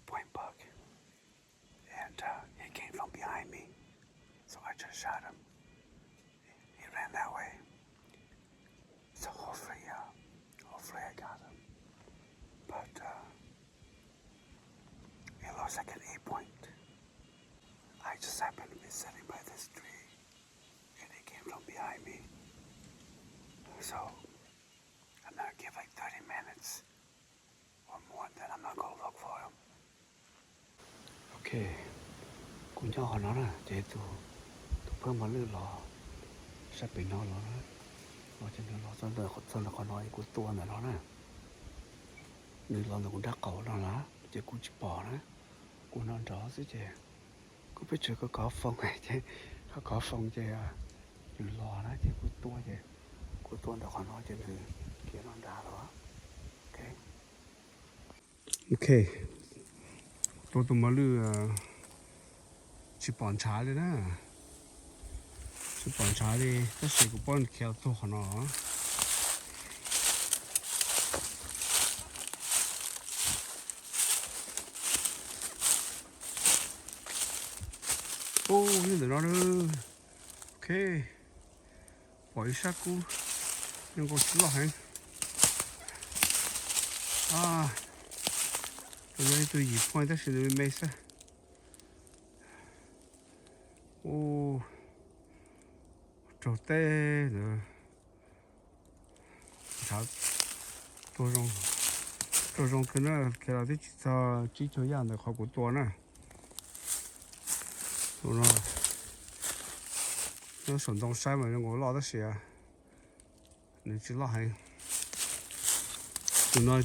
8-point buck, and he came from behind me, so I just shot him. He ran that way, so hopefully I got him. But it looks like an 8-point. I just happened to be sitting by this tree, and he came from behind me. So I'm gonna give like 30 minutes or more, then I'm gonna go look for him. Okay, cũng cho họ nó nè, để tụi phương mà lư lò, sắp bị nó lò đó, lò cho nó lò xong rồi còn nói của tua nữa nó nè, lư lò nó cũng đã cẩu nó lá, chỉ cũng chỉ bỏ đó, cũng non rõ chứ chứ, cũng biết chưa có phong này chứ, có phong chứ, lư lò đó chứ của tua nó còn nói chứ kia non đá đó, okay. Okay, tôi mà lư chỉ bọn trái đấy nè, chỉ bọn trái đi, tất nhiên cũng bọn kéo tôi họ nó. Ô, như thế đó nữa, ok, bỏ sát cú, nhưng còn chút lọ hành, tôi dịp point tất nhiên mấy sao. Ô, trâu tê nữa, tháo trâu rong cái nó chỉ cho dạng được họ của tôi nè, nó sồn đông sai mà nó ngồi lo đó xí à, nên chỉ lo hay, tụi nó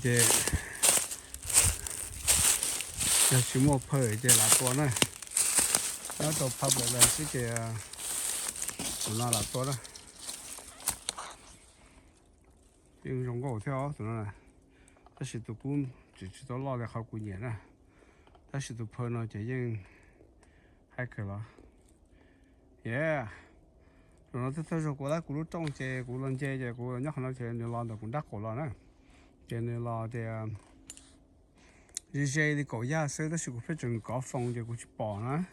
chỉ mua phơi chỉ là tôi nè. Nó tàu phá bởi là cái tụi nó là tốt đó, nhưng trong gỗ theo tụi nó này, ta sẽ tụi cũng chỉ tao lo để học cũng nhẹ nè, ta sẽ tụi phơi nó chỉ nhưng hai cái đó, yeah, tụi nó thích rồi của ta cũng lúc trong chơi cũng lần chơi cũng nhắc nó chơi nên lo được cũng đắt cổ lo nè, cho nên lo thì chơi thì cổ giá sẽ ta sẽ cũng phải chừng có phòng thì cũng chỉ bỏ nữa.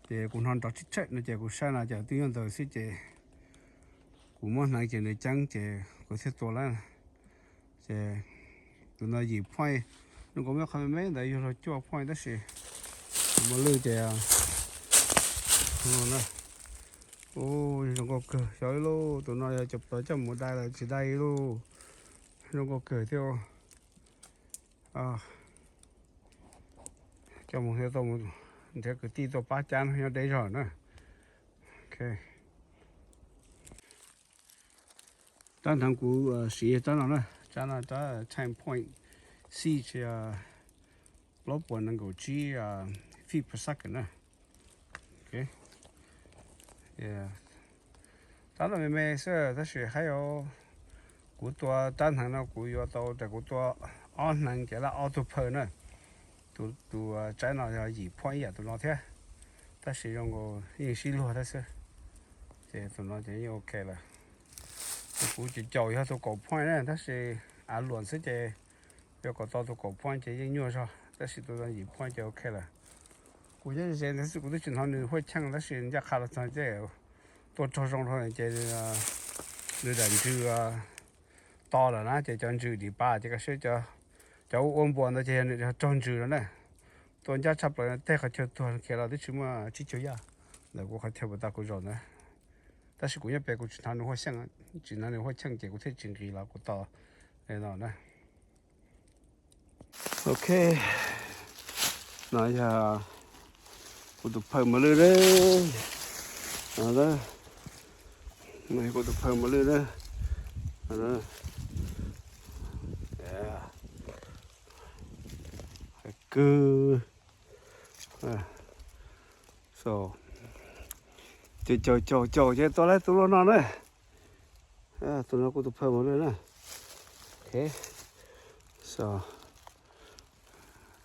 Thì cũng hoàn toàn chết nó chỉ cũng sai là chỉ tiếng rồi sẽ chỉ cũng muốn nói chuyện để trắng chỉ có thểตัวแล้วchỉ tụi nó dịp phơi nó cũng biết không mấy đấy rồi cho phơi đó gì mà lư chỉ nó ôi nó có cờ trời luôn tụi nó chụp tới trong một đài là chỉ đây luôn nó có cờ theo cho một cái tôm thế cứ tí to ba chán nó đấy rồi nè, ok. Tan thằng cú xí tan nó nè, tan là ta 10-point xí chỉ lốp bốn năng够chỉ feet per second nè, ok. Yeah. Tan là mấy sự, ta sẽ hay có cú tua tan thằng nó cú yêu tàu để cú tua on năng cái là auto per nè, tụ trái nào là gì point à tụi nó thế. Ta sử dụng cái hình xí luôn đó chứ, thì tụi nó chỉ ok là, cũng chỉ chầu cho tụi cổ point này, ta sẽ luôn sẽ chỉ, cho có tụi cổ point chỉ nhiều sao, ta sẽ tụi nó gì point chỉ ok là, cũng như thế này sẽ cũng được chuyển thành người hội chăng, ta sẽ人家看了才这，多抽上头这người đánh chữ to là nó chỉ chọn chữ đi ba chỉ cái số cho ôn buồn nó chỉ chọn chữ đó này. Tôi nhớ chấp lại thế khai tôi khi là đấy chứ mà chỉ chơi à, là cũng khai theo bữa cũng rồi nè, ta sẽ cũng nhớ bé cũng chỉ thằng nó hoa sang, chỉ nó hoa sang chỉ cũng thấy chừng gì là cũng to, này nọ nè. Ok, nói giờ cũng được phơi mà lưới đấy, đó, này cũng được phơi mà lưới đấy, đó, yeah, cứ so cho chứ tôi lấy tụi nó đấy, tụi nó cũng tụi phơi một đấy nè, okay, so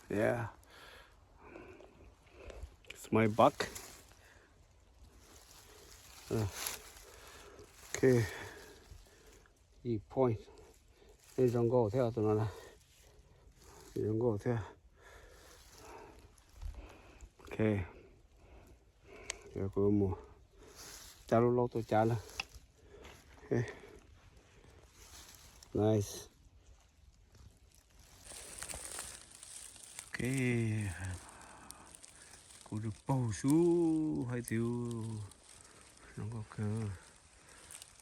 yeah, it's my buck, okay, e point, đây trong gỗ theo tụi nó này, trong gỗ theo, ok giờ có mùa cha lâu lâu tôi cha là okay. Nice ok cô được bầu xuống hay tiêu nó có cơ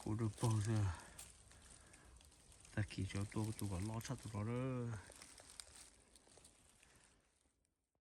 cô được bầu giờ ta kỳ cho tôi còn lo chắc tụi nó đó